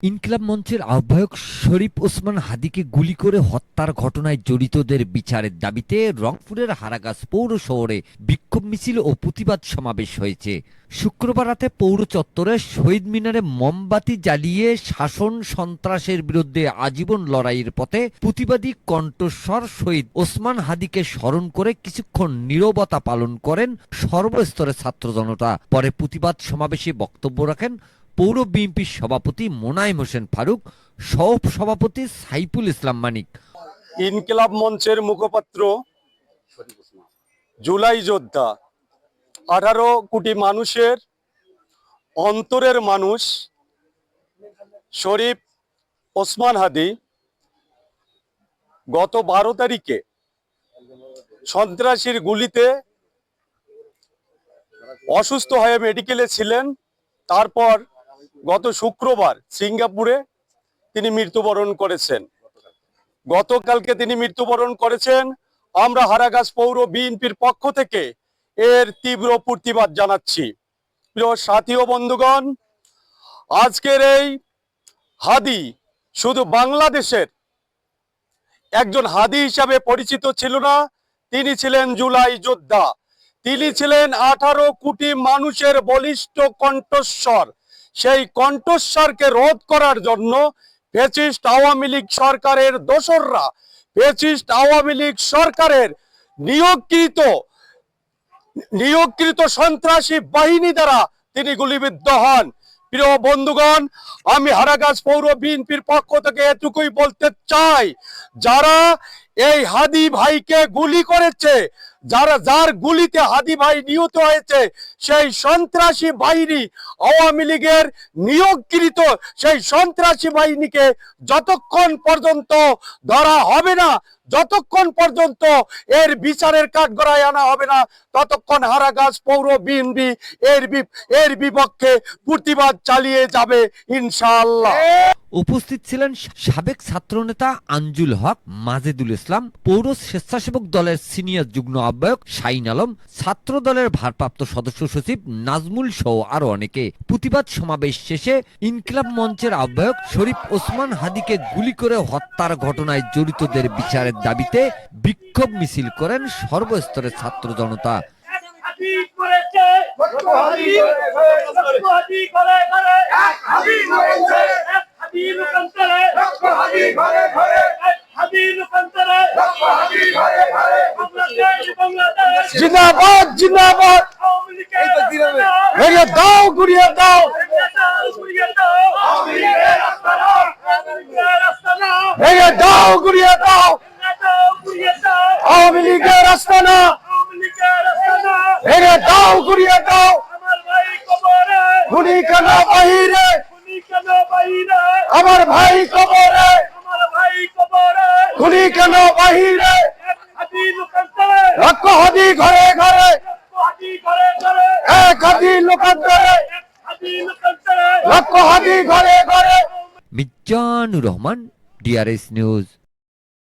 ইনকিলাব মঞ্চের আহ্বায়ক শরীফ ওসমান হাদিকে গুলি করে হত্যার ঘটনায় জড়িতদের বিচারের দাবিতে রংপুরের হারাগাছ পৌর শহরে বিক্ষোভ মিছিল ও প্রতিবাদ সমাবেশ হয়েছে। শুক্রবার রাতে পৌর চত্বরে শহীদ মিনারে মোমবাতি জ্বালিয়ে শাসন সন্ত্রাসের বিরুদ্ধে আজীবন লড়াইয়ের পথে প্রতিবাদী কণ্ঠস্বর শহীদ ওসমান হাদিকে স্মরণ করে কিছুক্ষণ নীরবতা পালন করেন সর্বস্তরের ছাত্র জনতা। পরে প্রতিবাদ সমাবেশে বক্তব্য রাখেন পৌর বিএনপির সভাপতি মোনায়েম হোসেন ফারুক, সহ সভাপতি সাইফুল ইসলাম মানিক। ইনকিলাব মঞ্চের মুখপাত্র জুলাই যোদ্ধা 18 কোটি মানুষের অন্তরের মানুষ শরীফ ওসমান হাদি গত 12 তারিখে সন্ত্রাসীর গুলিতে অসুস্থ হয়ে মেডিকেলে ছিলেন। তারপর গত শুক্রবার সিঙ্গাপুরে তিনি মৃত্যুবরণ করেছেন। গতকালকে তিনি মৃত্যুবরণ করেছেন। আমরা হারাগাছ পৌর বিএনপির পক্ষ থেকে এর তীব্র প্রতিবাদ জানাচ্ছি। প্রিয় সাথী ও বন্ধুগণ, আজকের এই হাদি শুধু বাংলাদেশের একজন হাদি হিসাবে পরিচিত ছিল না, তিনি ছিলেন জুলাই যোদ্ধা। তিনি ছিলেন 18 কোটি মানুষের বলিষ্ঠ কণ্ঠস্বর। সেই কণ্ঠস্বরকে রোধ করার জন্য ফ্যাসিস্ট আওয়ামী লীগ সরকারের দোসররা, ফ্যাসিস্ট আওয়ামী লীগ সরকারের নিয়োগকৃত সন্ত্রাসী বাহিনী দ্বারা তিনি গুলিবিদ্ধ হন। প্রিয় বন্ধুগণ, আমি হারাগাছ পৌর বিএনপির পক্ষ থেকে এটুকুই বলতে চাই, যারা এই হাদি ভাইকে গুলি করেছে, যার গুলিতে হাদি ভাই নিহত হয়েছে, সেই সন্ত্রাসী বাহিনী আওয়ামী লীগের নিয়োগকৃত সেই সন্ত্রাসী বাহিনীকে যতক্ষণ পর্যন্ত ধরা হবে না, যতক্ষণ পর্যন্ত এর বিচারের কাঠগড়ায় আনা হবে না, ততক্ষণ হারাগাছ পৌর বিএনপি এর বিপক্ষে প্রতিবাদ চালিয়ে যাবে ইনশাআল্লাহ। উপস্থিত ছিলেন সাবেক ছাত্রনেতা আঞ্জুল হক, মাজেদুল ইসলাম, পৌর স্বেচ্ছাসেবক দলের সিনিয়র যুগ্ম আহ্বায়ক শাহিন আলম, ছাত্র দলের ভারপ্রাপ্ত সদস্য সচিব নাজমুল সহ আরো অনেকে। প্রতিবাদ সমাবেশ শেষে ইনকিলাব মঞ্চের আহ্বায়ক শরীফ ওসমান হাদিকে গুলি করে হত্যার ঘটনায় জড়িতদের বিচারের দাবিতে বিক্ষোভ মিছিল করেন সর্বস্তরের ছাত্র জনতা। জিন্দাবাদ জিন্দাবাদ, ভেঙে দাও, গুড়িয়ে দাও, ভেঙে দাও, গুড়িয়ে দাও, আওয়ামী লীগের আস্তানা ভেঙে দাও, গুড়িয়ে দাও। খুনি কেন বাহিরে, আমার ভাই কবরে, খুনি কেন বাহিরে, রক্ত হাদি ঘরে ঘরে, এক হাদি লোকান্তরে, রক্ত হাদি ঘরে ঘরে। Mizanur Rahman, DRS news.